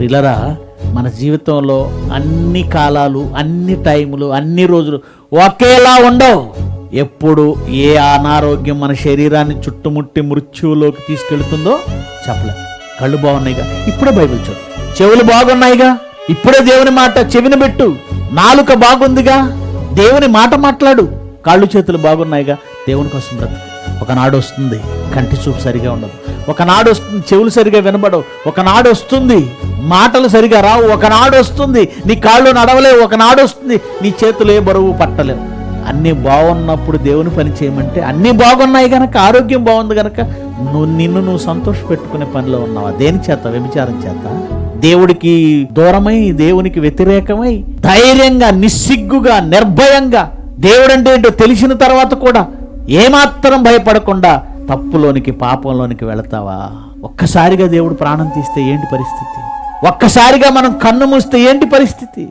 ప్రియులరా, మన జీవితంలో అన్ని కాలాలు, అన్ని టైములు, అన్ని రోజులు ఒకేలా ఉండవు. ఎప్పుడు ఏ అనారోగ్యం మన శరీరాన్ని చుట్టుముట్టి మృత్యువులోకి తీసుకెళ్తుందో చెప్పలేం. కళ్ళు బాగున్నాయిగా, ఇప్పుడే బైబిల్ చదువు. చెవులు బాగున్నాయిగా, ఇప్పుడే దేవుని మాట చెవిని పెట్టు. నాలుక బాగుందిగా, దేవుని మాట మాట్లాడు. కాళ్ళు చేతులు బాగున్నాయిగా, దేవుని కోసం బ్రతుకు. ఒకనాడు వస్తుంది కంటి చూపు సరిగా ఉండదు, ఒకనాడు వస్తుంది చెవులు సరిగా వినబడవు, ఒకనాడు వస్తుంది మాటలు సరిగా రావు, ఒకనాడు వస్తుంది నీ కాళ్ళు నడవలేవు, ఒకనాడు వస్తుంది నీ చేతులు ఏ బరువు పట్టలేవు. అన్నీ బాగున్నప్పుడు దేవుని పని చేయమంటే అన్నీ బాగున్నాయి గనక, ఆరోగ్యం బాగుంది గనక నిన్ను సంతోష పెట్టుకునే పనిలో ఉన్నావా? దేని చేత? వ్యభిచారం చేత? దేవుడికి దూరమై, దేవునికి వ్యతిరేకమై, ధైర్యంగా, నిస్సిగ్గుగా, నిర్భయంగా దేవుడంటే ఏంటో తెలిసిన తర్వాత కూడా ఏమాత్రం భయపడకుండా తప్పులోనికి, పాపంలోనికి వెళతావా? ఒక్కసారిగా దేవుడు ప్రాణం తీస్తే ఏంటి పరిస్థితి? ఒక్కసారిగా మనం కన్ను మూస్తే ఏంటి పరిస్థితి?